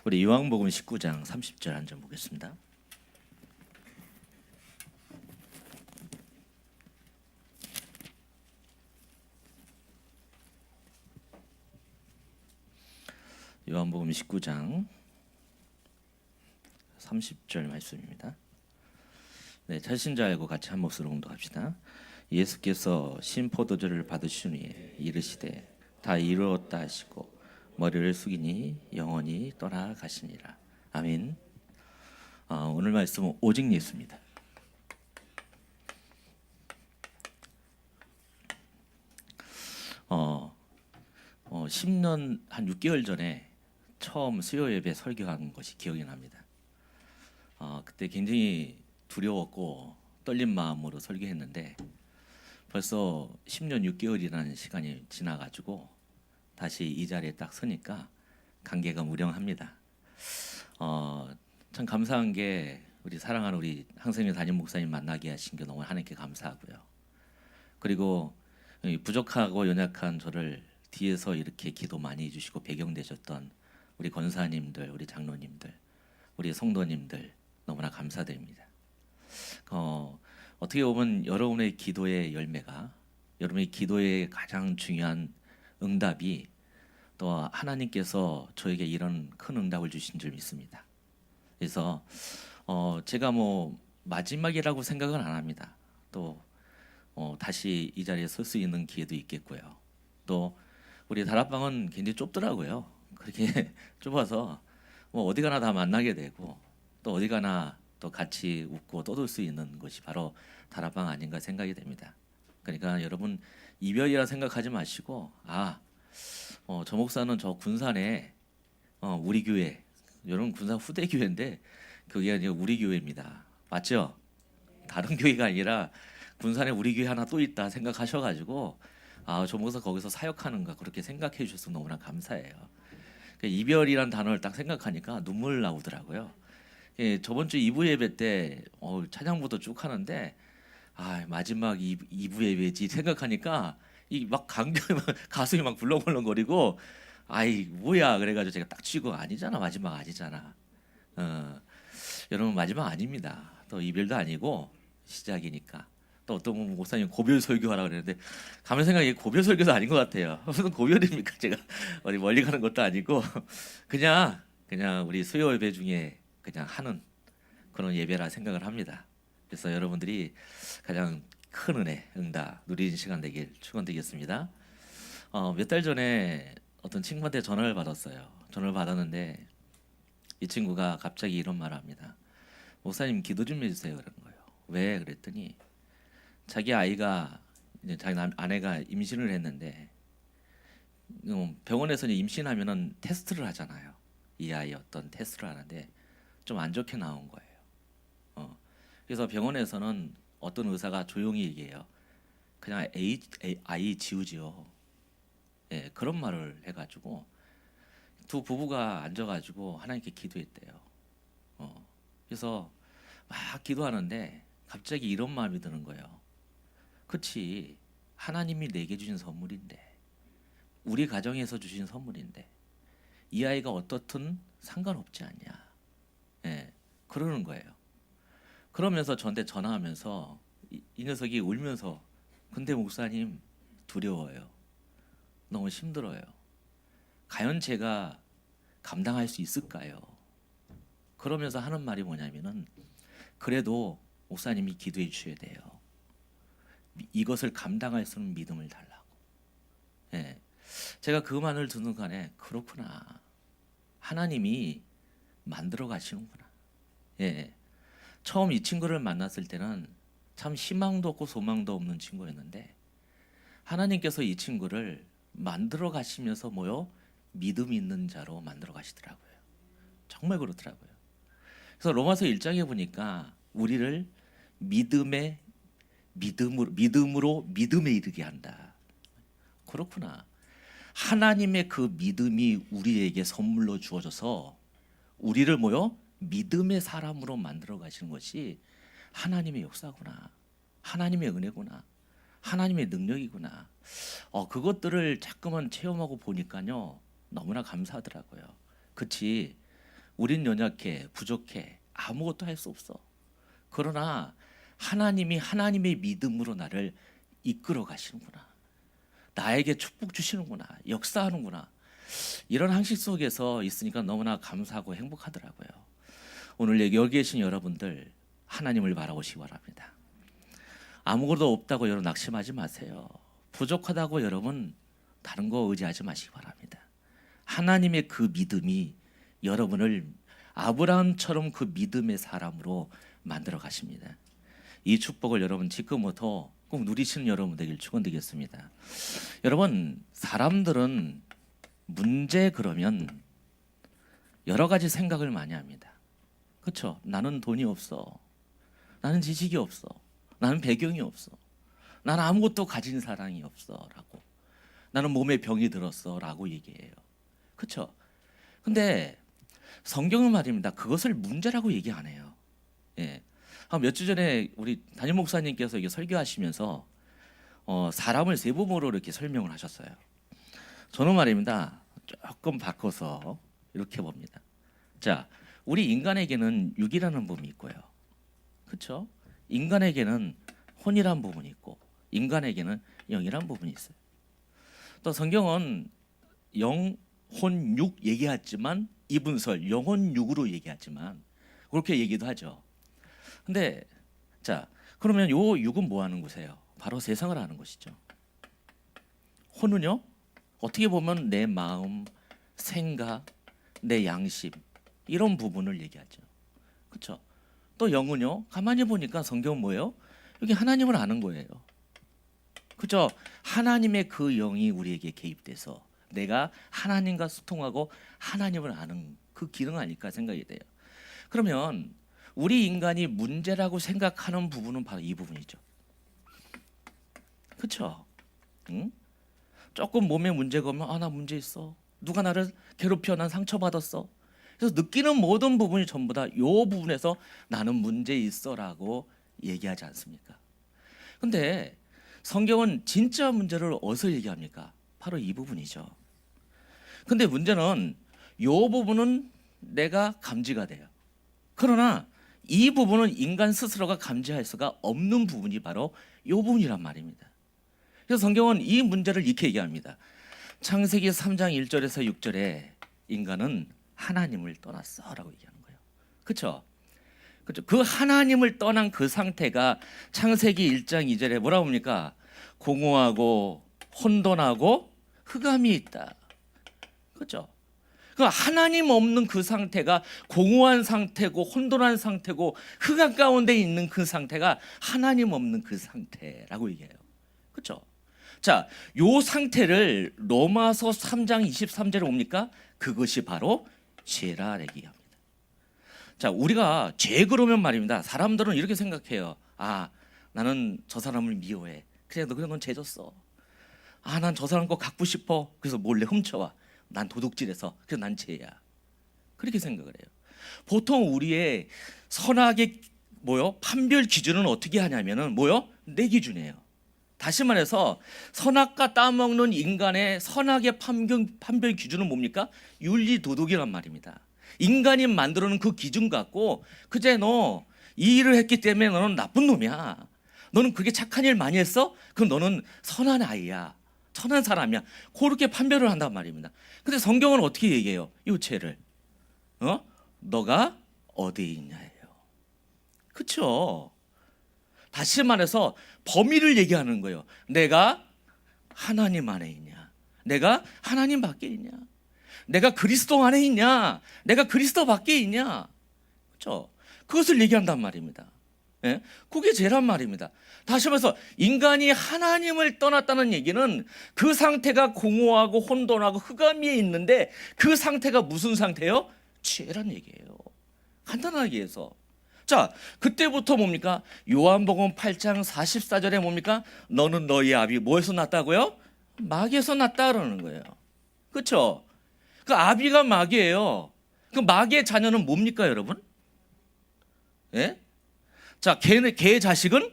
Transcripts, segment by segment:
우리 요한복음 19장 30절 한 점 보겠습니다. 요한복음 19장 30절 말씀입니다. 네, 찾으신 줄 알고 같이 한 목소리로 공독합시다. 예수께서 신포도주를 받으시니 이르시되 다 이루었다 하시고 머리를 숙이니 영원히 떠나가시니라. 아멘. 오늘 말씀은 오직 예수입니다. 10년 한 6개월 전에 처음 수요 예배 설교한 것이 기억이 납니다. 그때 굉장히 두려웠고 떨린 마음으로 설교했는데 벌써 10년 6개월이라는 시간이 지나가지고 다시 이 자리에 딱 서니까 감개가 무량합니다. 참 감사한 게 우리 사랑하는 우리 항생의 담임 목사님 만나게 하신 게 너무 하나님께 감사하고요. 그리고 이 부족하고 연약한 저를 뒤에서 이렇게 기도 많이 해주시고 배경 되셨던 우리 권사님들, 우리 장로님들, 우리 성도님들 너무나 감사드립니다. 어떻게 보면 여러분의 기도의 열매가, 여러분의 기도의 가장 중요한 응답이 또 하나님께서 저에게 이런 큰 응답을 주신 줄 믿습니다. 그래서 제가 뭐 마지막이라고 생각은 안 합니다. 또 다시 이 자리에 설 수 있는 기회도 있겠고요. 또 우리 다락방은 굉장히 좁더라고요. 그렇게 좁아서 뭐 어디 가나 다 만나게 되고 또 어디 가나 또 같이 웃고 떠들 수 있는 것이 바로 다락방 아닌가 생각이 됩니다. 그러니까 여러분 이별이라 생각하지 마시고 저 목사는 저 군산에 우리 교회, 여러분 군산 후대 교회인데 그게 아니라 우리 교회입니다. 맞죠? 다른 교회가 아니라 군산에 우리 교회 하나 또 있다 생각하셔가지고 저 목사 거기서 사역하는가 그렇게 생각해 주셔서 너무나 감사해요. 이별이란 단어를 딱 생각하니까 눈물 나오더라고요. 저번 주 2부 예배 때 찬양부도 쭉 하는데 마지막 2부 예배지 생각하니까 이 막 가슴이 막 불렁불렁거리고 뭐야 그래가지고 제가 딱 치고 아니잖아, 마지막 아니잖아. 여러분 마지막 아닙니다. 또 이별도 아니고 시작이니까. 또 어떤 목사님 고별 설교하라 그랬는데 가만 생각해 고별 설교도 아닌 것 같아요. 무슨 고별입니까? 제가 어디 멀리 가는 것도 아니고 그냥 우리 수요 예배 중에 그냥 하는 그런 예배라 생각을 합니다. 그래서 여러분들이 가장 큰 은혜, 응답 누리는 시간 되길 축원드리겠습니다. 몇 달 전에 어떤 친구한테 전화를 받았어요. 전화를 받았는데 이 친구가 갑자기 이런 말을 합니다. 목사님 기도 좀 해주세요 그런 거예요. 왜? 그랬더니 자기 아이가 이제 자기 아내가 임신을 했는데 병원에서 임신하면은 테스트를 하잖아요. 이 아이 어떤 테스트를 하는데 좀 안 좋게 나온 거예요. 그래서 병원에서는 어떤 의사가 조용히 얘기해요. 그냥 아이 지우지요. 예, 그런 말을 해가지고 두 부부가 앉아가지고 하나님께 기도했대요. 그래서 막 기도하는데 갑자기 이런 마음이 드는 거예요. 그치, 하나님이 내게 주신 선물인데, 우리 가정에서 주신 선물인데 이 아이가 어떻든 상관없지 않냐. 예, 그러는 거예요. 그러면서 저한테 전화하면서 이 녀석이 울면서 근데 목사님 두려워요. 너무 힘들어요. 과연 제가 감당할 수 있을까요? 그러면서 하는 말이 뭐냐면은 그래도 목사님이 기도해 주셔야 돼요. 이것을 감당할 수 있는 믿음을 달라고. 예. 제가 그 말을 듣는 순간에 그렇구나. 하나님이 만들어 가시는구나. 예. 처음 이 친구를 만났을 때는 참 희망도 없고 소망도 없는 친구였는데 하나님께서 이 친구를 만들어 가시면서 믿음 있는 자로 만들어 가시더라고요. 정말 그렇더라고요. 그래서 로마서 1장에 보니까 우리를 믿음으로 믿음에 이르게 한다. 그렇구나. 하나님의 그 믿음이 우리에게 선물로 주어져서 우리를 믿음의 사람으로 만들어 가시는 것이 하나님의 역사구나. 하나님의 은혜구나. 하나님의 능력이구나. 그것들을 자꾸만 체험하고 보니까요 너무나 감사하더라고요. 그치? 우린 연약해, 부족해, 아무것도 할 수 없어. 그러나 하나님이 하나님의 믿음으로 나를 이끌어 가시는구나. 나에게 축복 주시는구나. 역사하는구나. 이런 항식 속에서 있으니까 너무나 감사하고 행복하더라고요. 오늘 여기 계신 여러분들 하나님을 바라보시기 바랍니다. 아무것도 없다고 여러분 낙심하지 마세요. 부족하다고 여러분 다른 거 의지하지 마시기 바랍니다. 하나님의 그 믿음이 여러분을 아브라함처럼 그 믿음의 사람으로 만들어 가십니다. 이 축복을 여러분 지금부터 꼭 누리시는 여러분 되길 축원드리겠습니다. 여러분, 사람들은 문제 그러면 여러 가지 생각을 많이 합니다. 그렇죠? 나는 돈이 없어. 나는 지식이 없어. 나는 배경이 없어. 나는 아무것도 가진 사람이 없어라고. 나는 몸에 병이 들었어라고 얘기해요. 그렇죠? 근데 성경은 말입니다. 그것을 문제라고 얘기 안 해요. 예. 몇 주 전에 우리 담임 목사님께서 이게 설교하시면서 사람을 세 부분으로 이렇게 설명을 하셨어요. 저는 말입니다. 조금 바꿔서 이렇게 봅니다. 자, 우리 인간에게는 육이라는 부분이 있고요. 그렇죠? 인간에게는 혼이라는 부분이 있고 인간에게는 영이라는 부분이 있어요. 또 성경은 영, 혼, 육 얘기하지만 이분설 영혼 육으로 얘기하지만 그렇게 얘기도 하죠. 근데 자, 그러면 요 육은 뭐 하는 곳이에요? 바로 세상을 하는 것이죠. 혼은요? 어떻게 보면 내 마음, 생각, 내 양심 이런 부분을 얘기하죠. 그렇죠? 또 영은요? 가만히 보니까 성경은 뭐예요? 여기 하나님을 아는 거예요. 그렇죠? 하나님의 그 영이 우리에게 개입돼서 내가 하나님과 소통하고 하나님을 아는 그 기능 아닐까 생각이 돼요. 그러면 우리 인간이 문제라고 생각하는 부분은 바로 이 부분이죠. 그렇죠? 응? 조금 몸에 문제가 오면 나 문제 있어. 누가 나를 괴롭혀. 난 상처받았어. 그래서 느끼는 모든 부분이 전부 다 이 부분에서 나는 문제 있어라고 얘기하지 않습니까? 근데 성경은 진짜 문제를 어디서 얘기합니까? 바로 이 부분이죠. 근데 문제는 이 부분은 내가 감지가 돼요. 그러나 이 부분은 인간 스스로가 감지할 수가 없는 부분이 바로 이 부분이란 말입니다. 그래서 성경은 이 문제를 이렇게 얘기합니다. 창세기 3장 1절에서 6절에 인간은 하나님을 떠났어라고 얘기하는 거예요. 그렇죠? 그렇죠? 그 하나님을 떠난 그 상태가 창세기 1장 2절에 뭐라고 합니까? 공허하고 혼돈하고 흑암이 있다. 그렇죠? 그 하나님 없는 그 상태가 공허한 상태고 혼돈한 상태고 흑암 가운데 있는 그 상태가 하나님 없는 그 상태라고 얘기해요. 그렇죠? 자, 요 상태를 로마서 3장 23절에 뭡니까? 그것이 바로 죄라 얘기합니다. 자, 우리가 죄 그러면 말입니다. 사람들은 이렇게 생각해요. 나는 저 사람을 미워해. 그래, 너 그런 건 죄졌어. 난 저 사람 거 갖고 싶어. 그래서 몰래 훔쳐와. 난 도둑질해서. 그래서 난 죄야. 그렇게 생각을 해요. 보통 우리의 선악의 판별 기준은 어떻게 하냐면은 내 기준이에요. 다시 말해서 선악과 따먹는 인간의 선악의 판별 기준은 뭡니까? 윤리 도덕이란 말입니다. 인간이 만들어놓은 그 기준 갖고 그제 너 이 일을 했기 때문에 너는 나쁜 놈이야. 너는 그렇게 착한 일 많이 했어? 그럼 너는 선한 아이야. 선한 사람이야. 그렇게 판별을 한단 말입니다. 근데 성경은 어떻게 얘기해요? 이 죄를 너가 어디에 있냐예요. 그렇죠? 다시 말해서 범위를 얘기하는 거예요. 내가 하나님 안에 있냐? 내가 하나님 밖에 있냐? 내가 그리스도 안에 있냐? 내가 그리스도 밖에 있냐? 그렇죠? 그것을 얘기한단 말입니다. 예? 그게 죄란 말입니다. 다시 말해서 인간이 하나님을 떠났다는 얘기는 그 상태가 공허하고 혼돈하고 흑암에 있는데 그 상태가 무슨 상태예요? 죄란 얘기예요. 간단하게 해서. 자, 그때부터 뭡니까? 요한복음 8장 44절에 뭡니까? 너는 너희 아비 뭐에서 났다고요? 마귀에서 났다 그러는 거예요. 그렇죠? 그 아비가 마귀예요. 그 마귀의 자녀는 뭡니까, 여러분? 예? 자, 걔 자식은?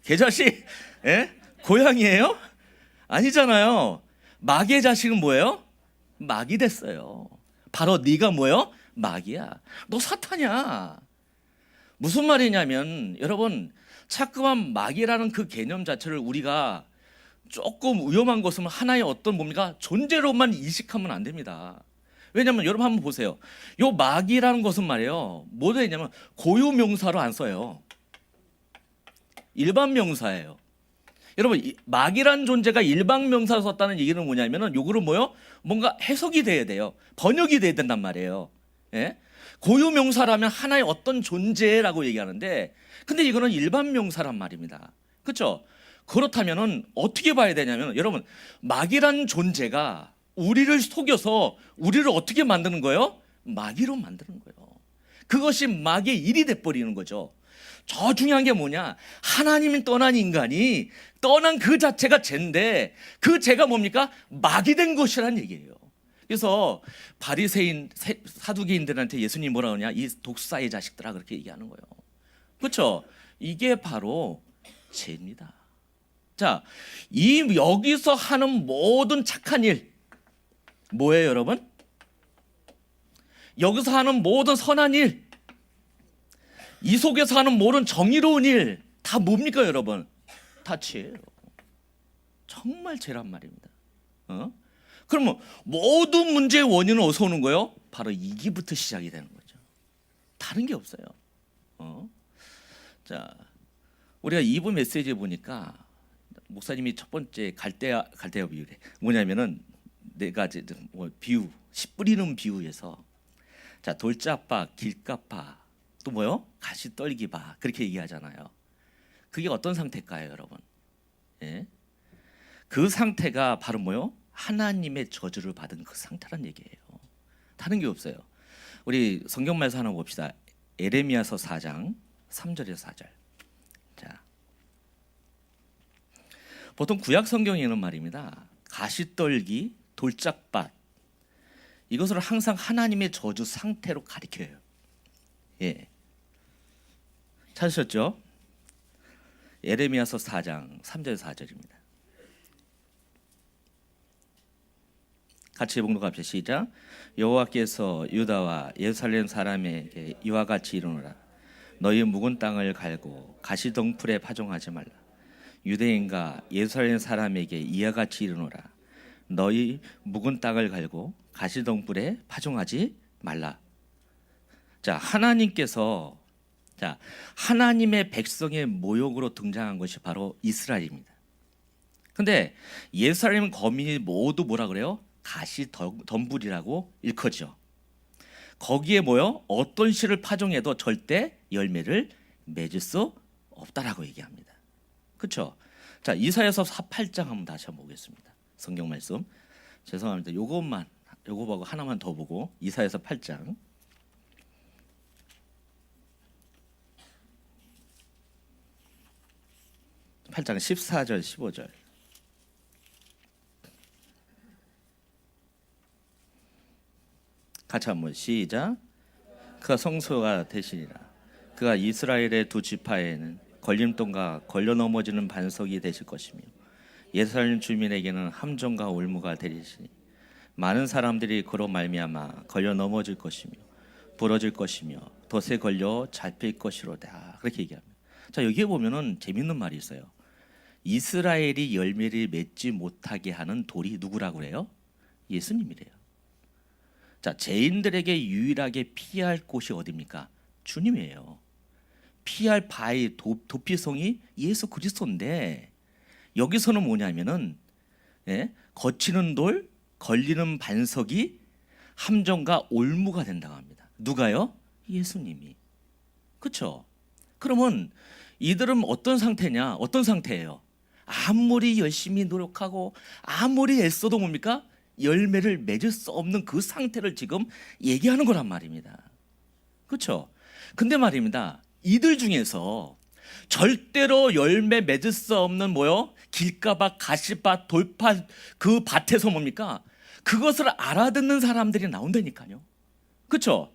걔 자식, 예? 고양이에요? 아니잖아요. 마귀의 자식은 뭐예요? 마귀 됐어요. 바로 네가 뭐예요? 마귀야. 너 사탄이야. 무슨 말이냐면 여러분, 자꾸만 마귀라는 그 개념 자체를 우리가 조금 위험한 것은 하나의 어떤 뭡니까? 존재로만 인식하면 안 됩니다. 왜냐면 여러분 한번 보세요. 요 마귀라는 것은 말이에요, 뭐 되냐면 고유 명사로 안 써요. 일반 명사예요. 여러분, 마귀란 존재가 일반 명사로 썼다는 얘기는 뭐냐면은 요거를 뭐요? 뭔가 해석이 돼야 돼요. 번역이 돼야 된단 말이에요. 예? 고유 명사라면 하나의 어떤 존재라고 얘기하는데, 근데 이거는 일반 명사란 말입니다. 그렇죠? 그렇다면은 어떻게 봐야 되냐면, 여러분, 마귀란 존재가 우리를 속여서 우리를 어떻게 만드는 거예요? 마귀로 만드는 거예요. 그것이 마귀의 일이 돼버리는 거죠. 저 중요한 게 뭐냐? 하나님이 떠난 인간이 떠난 그 자체가 죄인데, 그 죄가 뭡니까? 마귀 된 것이란 얘기예요. 그래서 바리새인 사두개인들한테 예수님이 뭐라 그러냐? 이 독사의 자식들아, 그렇게 얘기하는 거예요. 그렇죠? 이게 바로 죄입니다. 자, 이 여기서 하는 모든 착한 일 뭐예요, 여러분? 여기서 하는 모든 선한 일, 이 속에서 하는 모든 정의로운 일 다 뭡니까, 여러분? 다 죄예요. 정말 죄란 말입니다. 그러면 모든 문제의 원인은 어디서 오는 거예요? 바로 이기부터 시작이 되는 거죠. 다른 게 없어요. 자, 우리가 2부 메시지에 보니까 목사님이 첫 번째 갈대아 비유래. 뭐냐면은 네 가지 비유, 씨 뿌리는 비유에서, 자, 돌짝파, 길가파, 또 뭐요? 가시떨기파, 그렇게 얘기하잖아요. 그게 어떤 상태일까요, 여러분? 예? 그 상태가 바로 뭐요? 하나님의 저주를 받은 그 상태란 얘기예요. 다른 게 없어요. 우리 성경 말씀 하나 봅시다. 에레미야서 4장 3절에서 4절. 자, 보통 구약 성경에는 말입니다, 가시떨기, 돌짝밭, 이것을 항상 하나님의 저주 상태로 가리켜요. 예, 찾으셨죠? 에레미야서 4장 3절 4절입니다. 같이 봉독합시다. 시작. 여호와께서 유다와 예루살렘 사람에게 이와 같이 이르노라. 너희 묵은 땅을 갈고 가시덩풀에 파종하지 말라. 유대인과 예루살렘 사람에게 이와 같이 이르노라. 너희 묵은 땅을 갈고 가시덩풀에 파종하지 말라. 자, 하나님께서, 자, 하나님의 백성의 모욕으로 등장한 것이 바로 이스라엘입니다. 근데 예루살렘 거민이 모두 뭐라 그래요? 가시덤불이라고 일컫죠. 거기에 뭐요? 어떤 씨를 파종해도 절대 열매를 맺을 수 없다라고 얘기합니다. 그렇죠? 자, 이사야서 8장 한번 다시 한번 보겠습니다. 성경 말씀. 죄송합니다. 요거 보고 하나만 더 보고, 이사야서 8장 14절 15절. 같이 한번 시작. 그가 성소가 되시리라. 그가 이스라엘의 두 지파에는 걸림돌과 걸려 넘어지는 반석이 되실 것이며, 예루살렘 주민에게는 함정과 올무가 되리시니, 많은 사람들이 그로 말미암아 걸려 넘어질 것이며 부러질 것이며 덫에 걸려 잡힐 것이로다. 그렇게 얘기합니다. 자, 여기에 보면은 재밌는 말이 있어요. 이스라엘이 열매를 맺지 못하게 하는 돌이 누구라고 그래요? 예수님이래요. 자, 죄인들에게 유일하게 피할 곳이 어디입니까? 주님이에요. 피할 바의 도피성이 예수 그리스도인데, 여기서는 뭐냐면은, 예? 거치는 돌, 걸리는 반석이 함정과 올무가 된다고 합니다. 누가요? 예수님이. 그렇죠? 그러면 이들은 어떤 상태냐? 어떤 상태예요? 아무리 열심히 노력하고 아무리 애써도 뭡니까? 열매를 맺을 수 없는 그 상태를 지금 얘기하는 거란 말입니다. 그렇죠? 근데 말입니다, 이들 중에서 절대로 열매 맺을 수 없는 뭐요? 길가밭, 가시밭, 돌밭, 그 밭에서 뭡니까? 그것을 알아듣는 사람들이 나온다니까요. 그렇죠?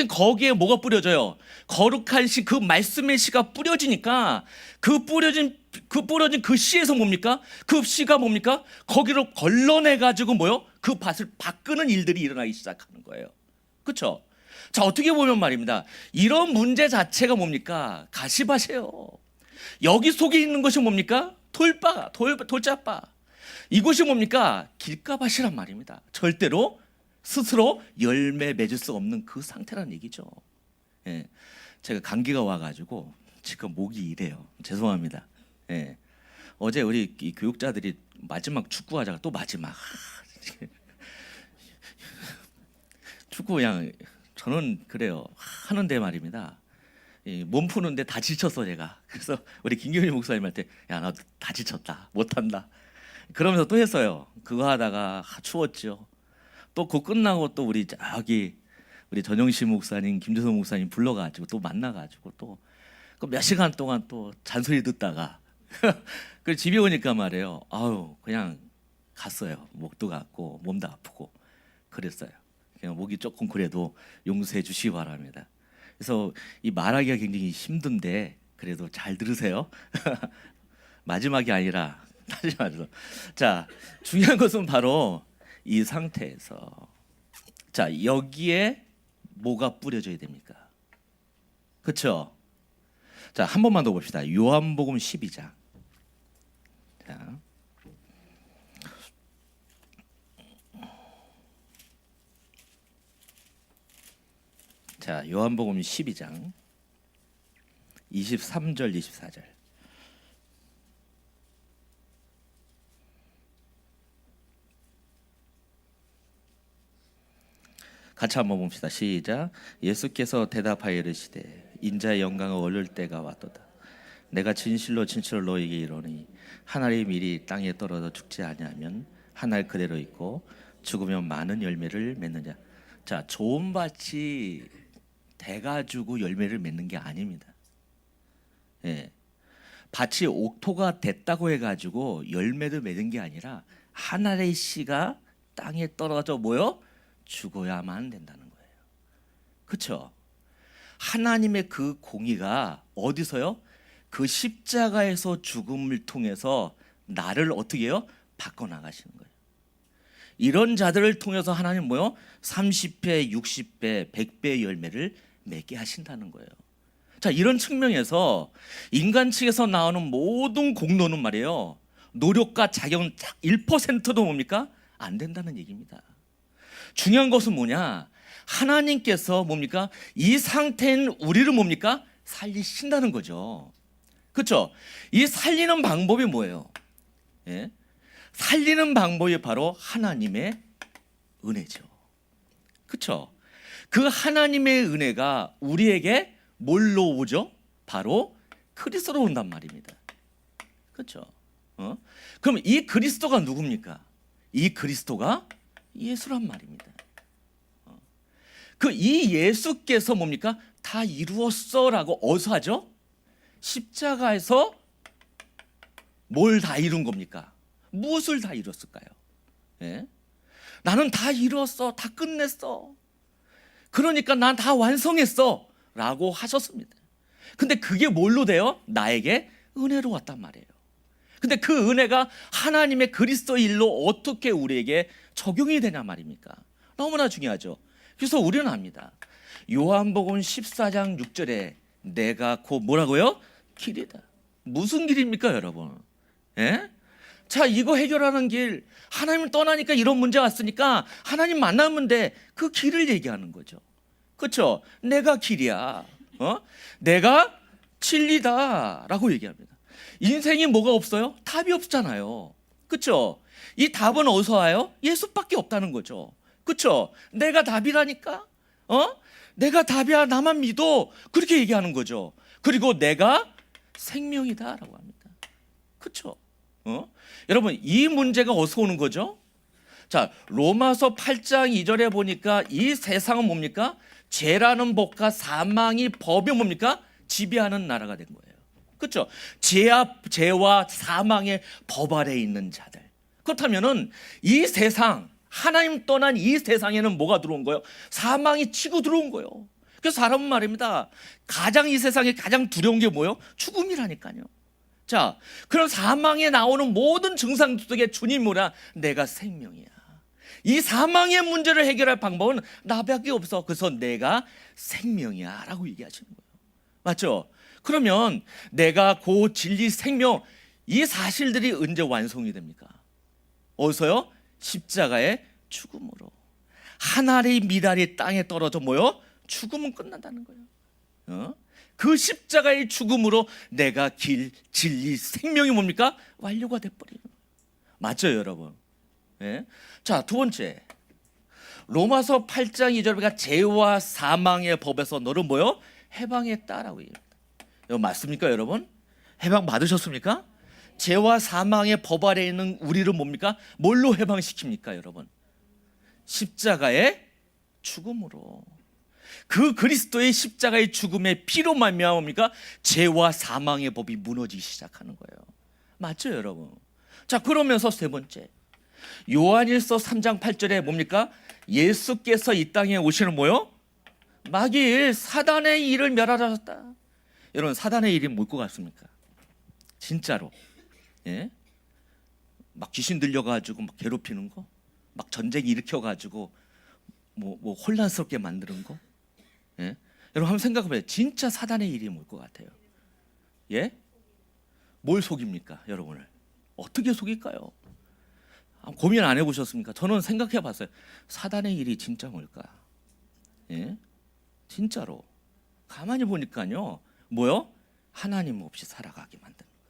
거기에 뭐가 뿌려져요? 거룩한 씨, 그 말씀의 씨가 뿌려지니까, 그 뿌려진 그 씨에서 뭡니까? 그 씨가 뭡니까? 거기로 걸러내 가지고 뭐요? 그 밭을 바꾸는 일들이 일어나기 시작하는 거예요. 그렇죠? 자, 어떻게 보면 말입니다. 이런 문제 자체가 뭡니까? 가시밭이에요. 여기 속에 있는 것이 뭡니까? 돌짝바. 이것이 뭡니까? 길가밭이란 말입니다. 절대로 스스로 열매 맺을 수 없는 그 상태라는 얘기죠. 예, 제가 감기가 와가지고 지금 목이 이래요. 죄송합니다. 예, 어제 우리 이 교육자들이 마지막 축구하자가 또 마지막 축구 그냥 저는 그래요. 하는데 말입니다. 몸 푸는데 다 지쳤어 제가. 그래서 우리 김경일 목사님한테 야, 나 다 지쳤다. 못한다. 그러면서 또 했어요. 그거 하다가 추웠죠. 또 그거 끝나고 또 우리 저기 우리 전영식 목사님, 김주성 목사님 불러가지고 또 만나가지고 또 몇 시간 동안 또 잔소리 듣다가 그 집에 오니까 말이에요. 아유 그냥 갔어요. 목도 갔고 몸도 아프고 그랬어요. 그냥 목이 조금 그래도 용서해 주시기 바랍니다. 그래서 이 말하기가 굉장히 힘든데 그래도 잘 들으세요. 마지막이 아니라 다시 말해서 자 중요한 것은 바로 이 상태에서 자 여기에 뭐가 뿌려져야 됩니까? 그렇죠? 자 한 번만 더 봅시다. 요한복음 12장. 자 요한복음 12장 23절 24절. 같이 한번 봅시다. 시작. 예수께서 대답하여 이르시되 인자의 영광을 얻을 때가 왔도다. 내가 진실로 너희에게 이르노니 한 알이 미리 땅에 떨어져 죽지 아니하면 한 알 그대로 있고 죽으면 많은 열매를 맺느냐. 자, 좋은 밭이 돼가지고 열매를 맺는 게 아닙니다. 예, 밭이 옥토가 됐다고 해가지고 열매를 맺는 게 아니라 한 알의 씨가 땅에 떨어져 뭐요? 죽어야만 된다는 거예요. 그렇죠? 하나님의 그 공의가 어디서요? 그 십자가에서 죽음을 통해서 나를 어떻게 해요? 바꿔나가시는 거예요. 이런 자들을 통해서 하나님 뭐요? 30배, 60배, 100배의 열매를 맺게 하신다는 거예요. 자, 이런 측면에서 인간 측에서 나오는 모든 공로는 말이에요. 노력과 자격은 딱 1%도 뭡니까? 안 된다는 얘기입니다. 중요한 것은 뭐냐? 하나님께서 뭡니까? 이 상태인 우리를 뭡니까? 살리신다는 거죠. 그렇죠? 이 살리는 방법이 뭐예요? 예? 살리는 방법이 바로 하나님의 은혜죠. 그렇죠? 그 하나님의 은혜가 우리에게 뭘로 오죠? 바로 그리스도로 온단 말입니다. 그렇죠? 그럼 이 그리스도가 누굽니까? 이 그리스도가 예수란 말입니다. 그 이 예수께서 뭡니까? 다 이루었어라고 어디서 하죠? 십자가에서 뭘 다 이룬 겁니까? 무엇을 다 이뤘을까요? 예? 나는 다 이루었어, 다 끝냈어. 그러니까 난 다 완성했어 라고 하셨습니다. 근데 그게 뭘로 돼요? 나에게 은혜로 왔단 말이에요. 근데 그 은혜가 하나님의 그리스도 일로 어떻게 우리에게 적용이 되냐 말입니까? 너무나 중요하죠. 그래서 우리는 압니다. 요한복음 14장 6절에 내가 곧 뭐라고요? 길이다. 무슨 길입니까 여러분? 예? 자, 이거 해결하는 길, 하나님 떠나니까 이런 문제가 왔으니까 하나님 만나면 돼. 그 길을 얘기하는 거죠. 그렇죠? 내가 길이야. 내가 진리다 라고 얘기합니다. 인생이 뭐가 없어요? 답이 없잖아요. 그렇죠? 이 답은 어디서 와요? 예수밖에 없다는 거죠. 그렇죠? 내가 답이라니까. 내가 답이야. 나만 믿어. 그렇게 얘기하는 거죠. 그리고 내가 생명이다라고 합니다. 그렇죠? 여러분 이 문제가 어디서 오는 거죠? 자, 로마서 8장 2절에 보니까 이 세상은 뭡니까? 죄라는 법과 사망이 법이 뭡니까? 지배하는 나라가 된 거예요. 그렇죠? 죄와 사망의 법 아래에 있는 자들. 그렇다면은 이 세상, 하나님 떠난 이 세상에는 뭐가 들어온 거예요? 사망이 치고 들어온 거예요. 그래서 사람은 말입니다. 가장 이 세상에 가장 두려운 게 뭐예요? 죽음이라니까요. 자, 그런 사망에 나오는 모든 증상 속에 주님 뭐라? 내가 생명이야. 이 사망의 문제를 해결할 방법은 나밖에 없어. 그래서 내가 생명이야 라고 얘기하시는 거예요. 맞죠? 그러면 내가 고 진리 생명, 이 사실들이 언제 완성이 됩니까? 어디서요? 십자가의 죽음으로. 한 알의 미랄이 땅에 떨어져 뭐요? 죽음은 끝난다는 거예요. 그 십자가의 죽음으로 내가 길, 진리, 생명이 뭡니까? 완료가 돼버리는 거예요. 맞죠, 여러분? 예? 자, 두 번째, 로마서 8장 2절에 죄와 사망의 법에서 너를 뭐요? 해방했다라고 얘기합니다. 이거 맞습니까, 여러분? 해방 받으셨습니까? 죄와 사망의 법 아래에 있는 우리를 뭡니까? 뭘로 해방시킵니까, 여러분? 십자가의 죽음으로. 그 그리스도의 십자가의 죽음의 피로 말미암아 죄와 사망의 법이 무너지기 시작하는 거예요. 맞죠, 여러분? 자, 그러면서 세 번째, 요한일서 3장 8절에 뭡니까? 예수께서 이 땅에 오시는 뭐요? 마귀일 사단의 일을 멸하셨다. 여러분, 사단의 일이 뭘 것 같습니까? 진짜로, 예? 막 귀신 들려가지고 막 괴롭히는 거, 막 전쟁 일으켜가지고 뭐 혼란스럽게 만드는 거, 예? 여러분 한번 생각해봐요. 진짜 사단의 일이 뭘 것 같아요? 예? 뭘 속입니까, 여러분을? 어떻게 속일까요? 고민 안 해보셨습니까? 저는 생각해봤어요. 사단의 일이 진짜 뭘까? 예? 진짜로 가만히 보니까요, 뭐요? 하나님 없이 살아가게 만드는 거예요.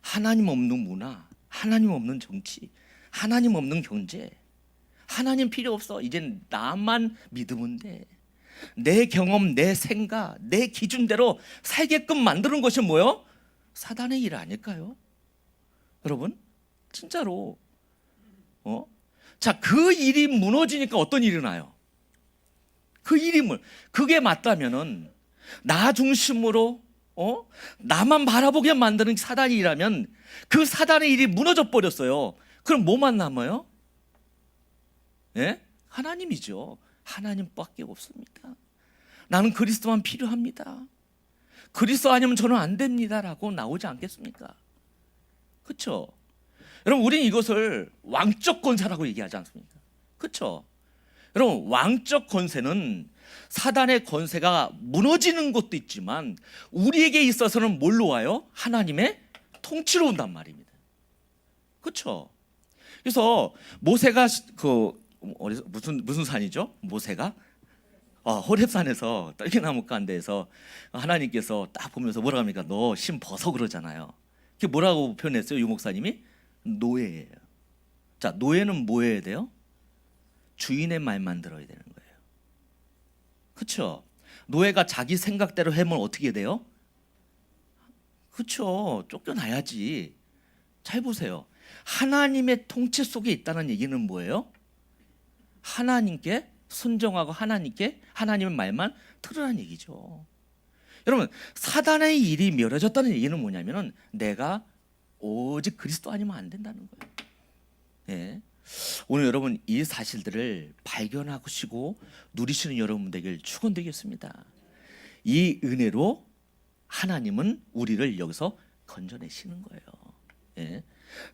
하나님 없는 문화, 하나님 없는 정치, 하나님 없는 경제, 하나님 필요 없어. 이젠 나만 믿으면 돼. 내 경험, 내 생각, 내 기준대로 살게끔 만드는 것이 뭐요? 사단의 일 아닐까요? 여러분, 진짜로. 자, 그 일이 무너지니까 어떤 일이 나요? 그 일이 그게 맞다면은 나 중심으로 나만 바라보게 만드는 사단의 일이라면 그 사단의 일이 무너져 버렸어요. 그럼 뭐만 남아요? 예? 하나님이죠. 하나님밖에 없습니다. 나는 그리스도만 필요합니다. 그리스도 아니면 저는 안 됩니다라고 나오지 않겠습니까? 그렇죠? 여러분, 우리는 이것을 왕적 권세라고 얘기하지 않습니까? 그렇죠? 여러분, 왕적 권세는 사단의 권세가 무너지는 것도 있지만 우리에게 있어서는 뭘로 와요? 하나님의 통치로 온단 말입니다. 그렇죠? 그래서 모세가 무슨 산이죠? 모세가 호렙산에서 떨기나무 가운데에서 하나님께서 딱 보면서 뭐라 합니까? 너 신 벗어 그러잖아요. 그게 뭐라고 표현했어요? 유 목사님이 노예예요. 자, 노예는 뭐 해야 돼요? 주인의 말만 들어야 되는 거예요. 그렇죠? 노예가 자기 생각대로 하면 어떻게 돼요? 그렇죠? 쫓겨나야지. 잘 보세요. 하나님의 통치 속에 있다는 얘기는 뭐예요? 하나님께 순종하고 하나님의 말만 들으라는 얘기죠. 여러분, 사단의 일이 멸해졌다는 얘기는 뭐냐면은 내가 오직 그리스도 아니면 안 된다는 거예요. 예. 오늘 여러분 이 사실들을 발견하시고 누리시는 여러분 되길 축원드리겠습니다. 이 은혜로 하나님은 우리를 여기서 건져내시는 거예요. 예.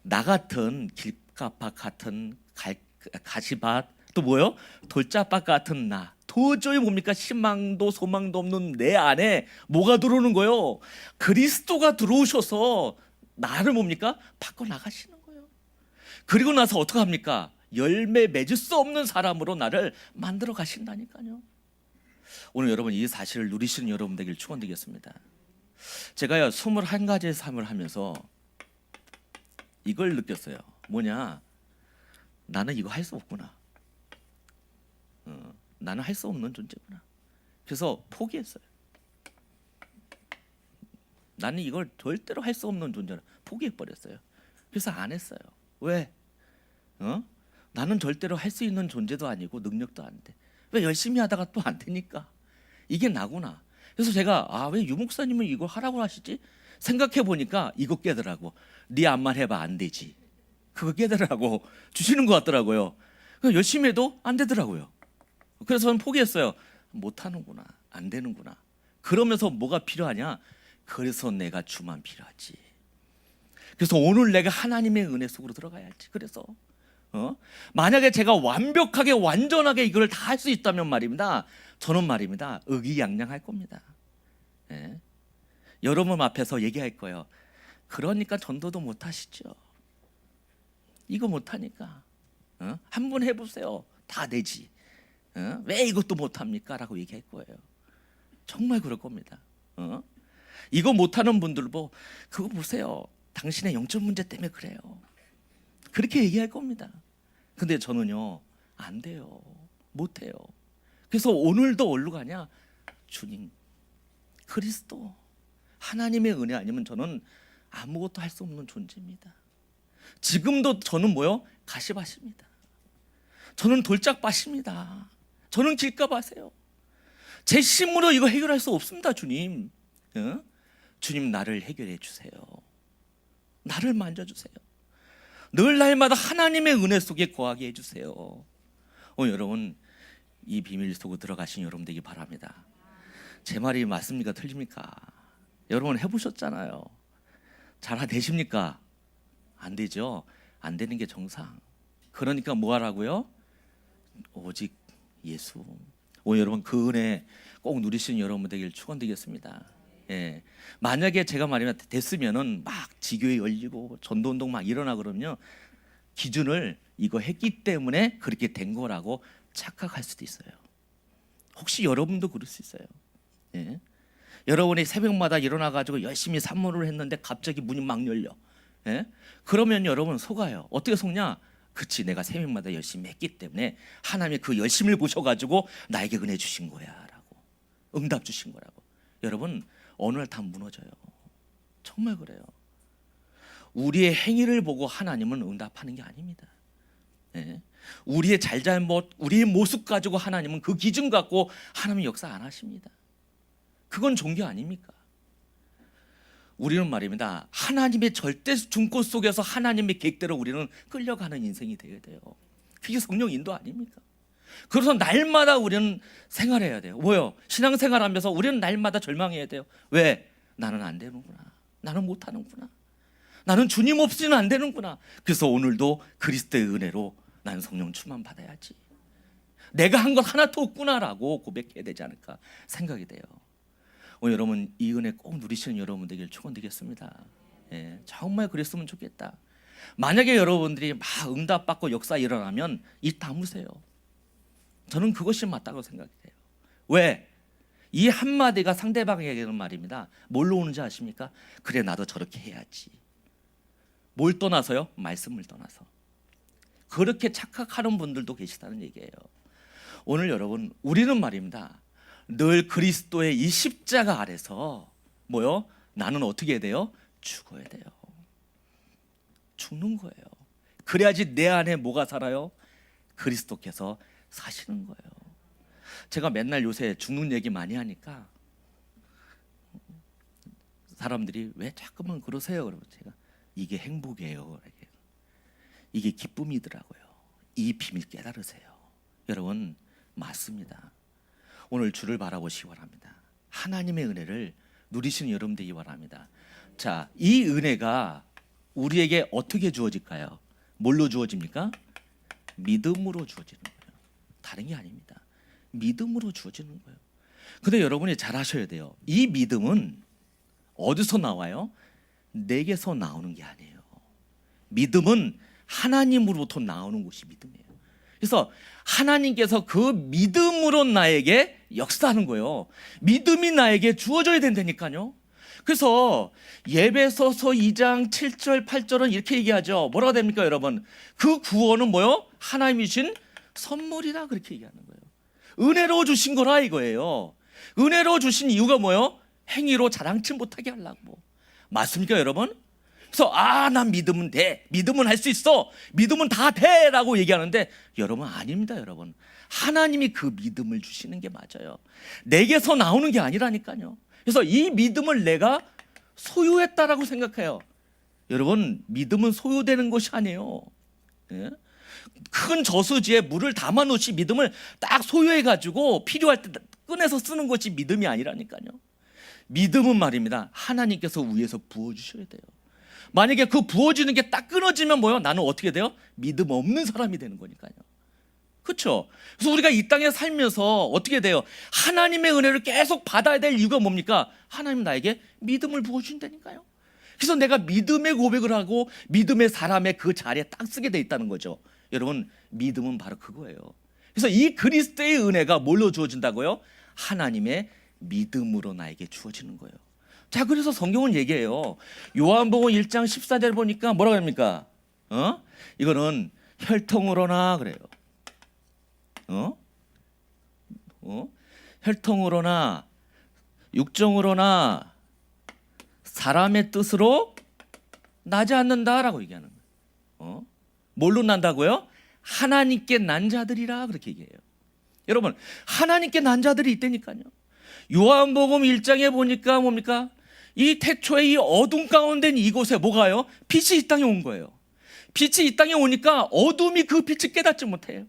나 같은 길가밭 같은 가시밭, 또 뭐요? 돌짝밭 같은 나, 도저히 뭡니까? 희망도 소망도 없는 내 안에 뭐가 들어오는 거예요? 그리스도가 들어오셔서 나를 뭡니까? 바꿔 나가시는 거예요. 그리고 나서 어떻게 합니까? 열매 맺을 수 없는 사람으로 나를 만들어 가신다니까요. 오늘 여러분 이 사실을 누리시는 여러분 되길 축원드리겠습니다. 제가요 21가지의 삶을 하면서 이걸 느꼈어요. 뭐냐? 나는 이거 할 수 없구나. 나는 할 수 없는 존재구나. 그래서 포기했어요. 나는 이걸 절대로 할 수 없는 존재라 포기해버렸어요. 그래서 안 했어요. 왜? 나는 절대로 할 수 있는 존재도 아니고 능력도 안 돼. 왜 열심히 하다가 또 안 되니까? 이게 나구나. 그래서 제가 왜 유 목사님은 이걸 하라고 하시지? 생각해 보니까 이거 깨더라고. 네 암만 해봐 안 되지. 그거 깨더라고. 주시는 것 같더라고요. 열심히 해도 안 되더라고요. 그래서 저는 포기했어요. 못하는구나, 안 되는구나. 그러면서 뭐가 필요하냐? 그래서 내가 주만 필요하지. 그래서 오늘 내가 하나님의 은혜 속으로 들어가야지. 그래서 만약에 제가 완벽하게 완전하게 이걸 다 할 수 있다면 말입니다, 저는 말입니다 의기양양할 겁니다. 예. 여러분 앞에서 얘기할 거예요. 그러니까 전도도 못하시죠. 이거 못하니까 한번 해보세요. 다 되지. 왜 이것도 못합니까? 라고 얘기할 거예요. 정말 그럴 겁니다. 이거 못하는 분들 그거 보세요. 당신의 영적 문제 때문에 그래요. 그렇게 얘기할 겁니다. 근데 저는요, 안 돼요. 못해요. 그래서 오늘도 어디로 가냐? 주님, 그리스도, 하나님의 은혜 아니면 저는 아무것도 할 수 없는 존재입니다. 지금도 저는 가시밭입니다. 저는 돌짝밭입니다. 저는 길가밭이에요. 제 힘으로 이거 해결할 수 없습니다. 주님, 주님 나를 해결해 주세요. 나를 만져주세요. 늘 날마다 하나님의 은혜 속에 거하게 해주세요. 여러분, 이 비밀 속으로 들어가신 여러분 되기 바랍니다. 제 말이 맞습니까? 틀립니까? 여러분 해보셨잖아요. 잘 되십니까? 안 되죠. 안 되는 게 정상. 그러니까 뭐 하라고요? 오직 예수. 여러분 그 은혜 꼭 누리시는 여러분 되길 축원드리겠습니다. 예. 만약에 제가 말이면 됐으면은 막 지교회 열리고 전도운동 막 일어나 그러면요, 기준을 이거 했기 때문에 그렇게 된 거라고 착각할 수도 있어요. 혹시 여러분도 그럴 수 있어요. 예. 여러분이 새벽마다 일어나 가지고 열심히 산모를 했는데 갑자기 문이 막 열려. 예? 그러면 여러분 속아요. 어떻게 속냐? 그치, 내가 새벽마다 열심히 했기 때문에 하나님이 그 열심을 보셔가지고 나에게 은혜 주신 거야 라고, 응답 주신 거라고. 여러분 어느 날 다 무너져요. 정말 그래요. 우리의 행위를 보고 하나님은 응답하는 게 아닙니다. 예? 우리의 잘잘못, 우리의 모습 가지고 하나님은 그 기준 갖고 하나님이 역사 안 하십니다. 그건 종교 아닙니까? 우리는 말입니다, 하나님의 절대 중고 속에서 하나님의 계획대로 우리는 끌려가는 인생이 되어야 돼요. 그게 성령 인도 아닙니까? 그래서 날마다 우리는 생활해야 돼요. 신앙생활하면서 우리는 날마다 절망해야 돼요. 왜? 나는 안 되는구나. 나는 못하는구나. 나는 주님 없이는 안 되는구나. 그래서 오늘도 그리스도의 은혜로 나는 성령 충만 받아야지. 내가 한 것 하나도 없구나라고 고백해야 되지 않을까 생각이 돼요. 여러분 이 은혜 꼭 누리시는 여러분 되길 축원드리겠습니다. 예, 정말 그랬으면 좋겠다. 만약에 여러분들이 막 응답받고 역사 일어나면 입 다무세요. 저는 그것이 맞다고 생각해요. 왜? 이 한마디가 상대방에게는 말입니다, 뭘로 오는지 아십니까? 그래, 나도 저렇게 해야지. 뭘 떠나서요? 말씀을 떠나서. 그렇게 착각하는 분들도 계시다는 얘기예요. 오늘 여러분, 우리는 말입니다, 늘 그리스도의 이 십자가 아래서 나는 어떻게 해야 돼요? 죽어야 돼요. 죽는 거예요. 그래야지 내 안에 뭐가 살아요? 그리스도께서 사시는 거예요. 제가 맨날 요새 죽는 얘기 많이 하니까 사람들이 왜 자꾸만 그러세요? 그러면 제가 이게 행복이에요. 이게 기쁨이더라고요. 이 비밀 깨달으세요. 여러분 맞습니다. 오늘 주를 바라보시기 바랍니다. 하나님의 은혜를 누리시는 여러분 되기 바랍니다. 자, 이 은혜가 우리에게 어떻게 주어질까요? 뭘로 주어집니까? 믿음으로 주어지는 거예요. 다른 게 아닙니다. 믿음으로 주어지는 거예요. 근데 여러분이 잘 아셔야 돼요. 이 믿음은 어디서 나와요? 내게서 나오는 게 아니에요. 믿음은 하나님으로부터 나오는 것이 믿음이에요. 그래서 하나님께서 그 믿음으로 나에게 역사하는 거예요. 믿음이 나에게 주어져야 된다니까요. 그래서 예배소서 2장 7절 8절은 이렇게 얘기하죠. 뭐라고 됩니까 여러분? 그 구원은 하나님이 주신 선물이라 그렇게 얘기하는 거예요. 은혜로 주신 거라 이거예요. 은혜로 주신 이유가 행위로 자랑치 못하게 하려고. 맞습니까 여러분? 그래서 난 믿으면 돼, 믿으면 할 수 있어, 믿으면 다 돼 라고 얘기하는데 여러분 아닙니다. 여러분 하나님이 그 믿음을 주시는 게 맞아요. 내게서 나오는 게 아니라니까요. 그래서 이 믿음을 내가 소유했다라고 생각해요. 여러분 믿음은 소유되는 것이 아니에요. 예? 큰 저수지에 물을 담아 놓지 믿음을 딱 소유해 가지고 필요할 때 꺼내서 쓰는 것이 믿음이 아니라니까요. 믿음은 말입니다, 하나님께서 위에서 부어주셔야 돼요. 만약에 그 부어지는 게 딱 끊어지면 뭐요? 나는 어떻게 돼요? 믿음 없는 사람이 되는 거니까요. 그렇죠? 그래서 우리가 이 땅에 살면서 어떻게 돼요? 하나님의 은혜를 계속 받아야 될 이유가 뭡니까? 하나님 나에게 믿음을 부어주신다니까요. 그래서 내가 믿음의 고백을 하고 믿음의 사람의 그 자리에 딱 쓰게 돼 있다는 거죠. 여러분, 믿음은 바로 그거예요. 그래서 이 그리스도의 은혜가 뭘로 주어진다고요? 하나님의 믿음으로 나에게 주어지는 거예요. 자, 그래서 성경은 얘기해요. 요한복음 1장 14절 보니까 뭐라고 합니까? 이거는 혈통으로나 그래요. 혈통으로나 육정으로나 사람의 뜻으로 나지 않는다라고 얘기하는 거예요. 뭘로 난다고요? 하나님께 난 자들이라 그렇게 얘기해요. 여러분, 하나님께 난 자들이 있다니까요. 요한복음 1장에 보니까 뭡니까? 이 태초에 이 어둠 가운데 이곳에 뭐가요? 빛이 이 땅에 온 거예요. 빛이 이 땅에 오니까 어둠이 그 빛을 깨닫지 못해요.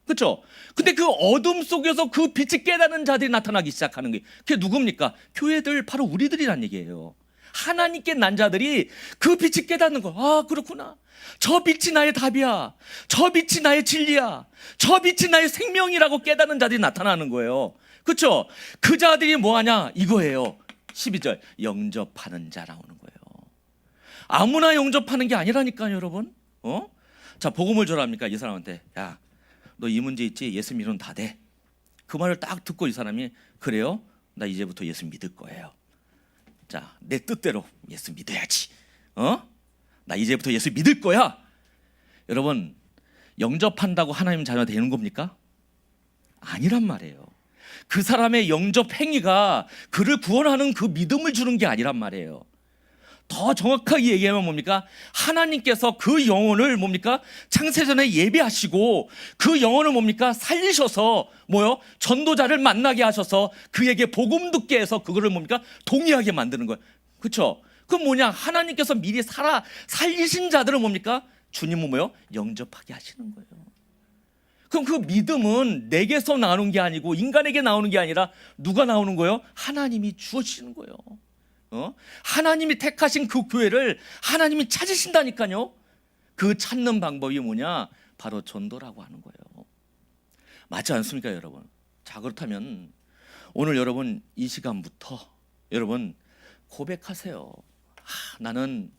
그렇죠? 근데 그 어둠 속에서 그 빛이 깨닫는 자들이 나타나기 시작하는 게 그게 누굽니까? 교회들, 바로 우리들이란 얘기예요. 하나님께 난 자들이 그 빛이 깨닫는 거. 아, 그렇구나. 저 빛이 나의 답이야. 저 빛이 나의 진리야. 저 빛이 나의 생명이라고 깨닫는 자들이 나타나는 거예요. 그렇죠? 그 자들이 뭐하냐? 이거예요. 12절 영접하는 자 나오는 거예요. 아무나 영접하는 게 아니라니까요, 여러분. 자, 복음을 전합니까? 이 사람한테. 야, 너 이 문제 있지? 예수 믿으면 다 돼. 그 말을 딱 듣고 이 사람이 그래요? 나 이제부터 예수 믿을 거예요. 자, 내 뜻대로 예수 믿어야지. 나 이제부터 예수 믿을 거야. 여러분, 영접한다고 하나님 자녀 되는 겁니까? 아니란 말이에요. 그 사람의 영접 행위가 그를 구원하는 그 믿음을 주는 게 아니란 말이에요. 더 정확하게 얘기하면 뭡니까? 하나님께서 그 영혼을 뭡니까? 창세전에 예비하시고 그 영혼을 뭡니까? 살리셔서 뭐요? 전도자를 만나게 하셔서 그에게 복음 듣게 해서 그거를 뭡니까? 동의하게 만드는 거예요. 그렇죠? 그럼 뭐냐? 하나님께서 미리 살리신 자들은 뭡니까? 주님은 뭐요? 영접하게 하시는 거예요. 그럼 그 믿음은 내게서 나오는 게 아니고 인간에게 나오는 게 아니라 누가 나오는 거예요? 하나님이 주어지는 거예요. 하나님이 택하신 그 교회를 하나님이 찾으신다니까요. 그 찾는 방법이 뭐냐? 바로 전도라고 하는 거예요. 맞지 않습니까, 여러분? 자, 그렇다면 오늘 여러분 이 시간부터 여러분 고백하세요. 나는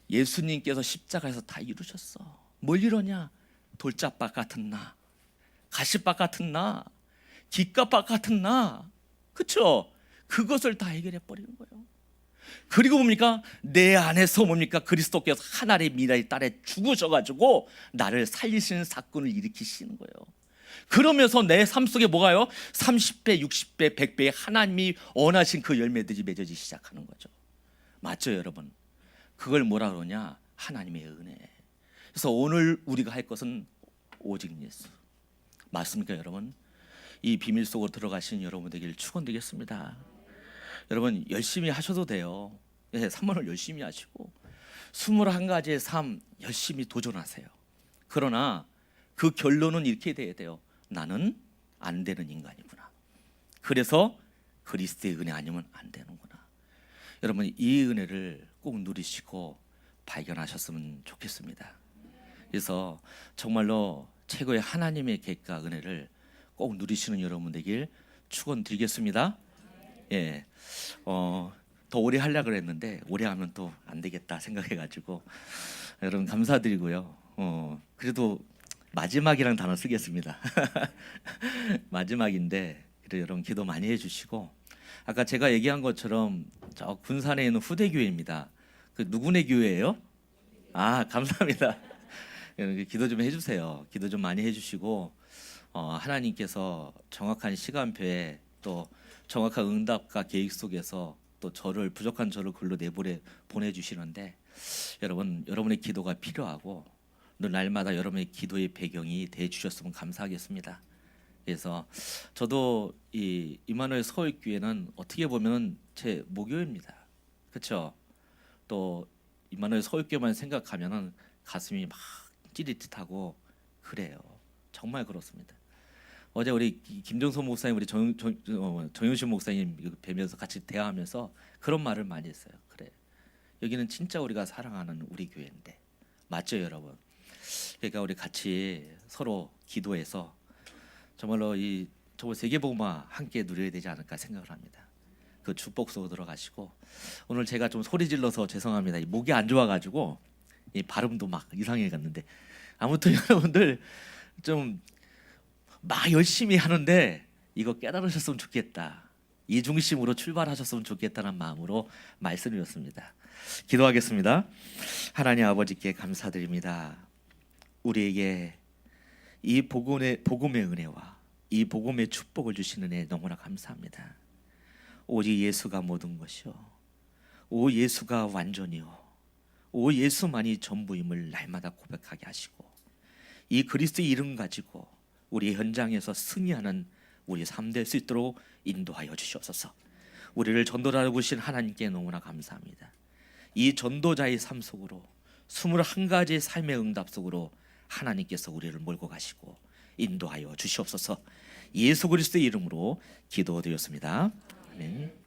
예수님께서 십자가에서 다 이루셨어. 뭘 이루냐? 돌짝밭 같은 나, 가시밭 같은 나, 깃값밭 같은 나, 그렇죠? 그것을 다 해결해 버리는 거예요. 그리고 뭡니까? 내 안에서 뭡니까? 그리스도께서 하나님의 미라의 딸에 죽으셔가지고 나를 살리시는 사건을 일으키시는 거예요. 그러면서 내 삶 속에 뭐가요? 30배, 60배, 100배의 하나님이 원하신 그 열매들이 맺어지기 시작하는 거죠. 맞죠, 여러분? 그걸 뭐라 그러냐? 하나님의 은혜. 그래서 오늘 우리가 할 것은 오직 예수. 맞습니까, 여러분? 이 비밀 속으로 들어가신 여러분 되길 축원드리겠습니다. 여러분 열심히 하셔도 돼요. 3번을 열심히 하시고 21가지의 삶 열심히 도전하세요. 그러나 그 결론은 이렇게 돼야 돼요. 나는 안 되는 인간이구나. 그래서 그리스도의 은혜 아니면 안 되는구나. 여러분 이 은혜를 꼭 누리시고 발견하셨으면 좋겠습니다. 그래서 정말로 최고의 하나님의 계획과 은혜를 꼭 누리시는 여러분 되길 축원드리겠습니다. 예, 더 오래 하려고 했는데 오래 하면 또 안 되겠다 생각해가지고 여러분 감사드리고요. 그래도 마지막이라는 단어 쓰겠습니다. 마지막인데 그래도 여러분 기도 많이 해주시고 아까 제가 얘기한 것처럼 저 군산에 있는 후대교회입니다. 그 누구네 교회예요? 아, 감사합니다. 기도 좀 해주세요. 기도 좀 많이 해주시고 하나님께서 정확한 시간표에 또 정확한 응답과 계획 속에서 또 저를 부족한 저를 글로 보내주시는데 여러분의 기도가 필요하고 늘 날마다 여러분의 기도의 배경이 돼 주셨으면 감사하겠습니다. 그래서 저도 이 임마누엘 서울교회는 어떻게 보면 제 모교입니다. 그렇죠? 또 임마누엘 서울교회만 생각하면은 가슴이 막 찌릿하고 그래요. 정말 그렇습니다. 어제 우리 김정선 목사님, 우리 정윤신 목사님 뵈면서 같이 대화하면서 그런 말을 많이 했어요. 그래, 여기는 진짜 우리가 사랑하는 우리 교회인데 맞죠, 여러분? 그러니까 우리 같이 서로 기도해서 정말로 이 정말 세계복음화 함께 누려야 되지 않을까 생각을 합니다. 그 축복 속으로 들어가시고, 오늘 제가 좀 소리 질러서 죄송합니다. 이 목이 안 좋아가지고 이 발음도 막 이상해갔는데, 아무튼 여러분들 좀 막 열심히 하는데 이거 깨달으셨으면 좋겠다, 이 중심으로 출발하셨으면 좋겠다는 마음으로 말씀드렸습니다. 기도하겠습니다. 하나님 아버지께 감사드립니다. 우리에게 이 복음의 은혜와 이 복음의 축복을 주시는 애 너무나 감사합니다. 오직 예수가 모든 것이요, 오 예수가 완전이요, 오 예수만이 전부임을 날마다 고백하게 하시고, 이 그리스도의 이름 가지고 우리 현장에서 승리하는 우리 삶 될 수 있도록 인도하여 주시옵소서. 우리를 전도자로 부신 하나님께 너무나 감사합니다. 이 전도자의 삶 속으로 21가지의 삶의 응답 속으로 하나님께서 우리를 몰고 가시고 인도하여 주시옵소서. 예수 그리스도의 이름으로 기도드렸습니다. 아멘.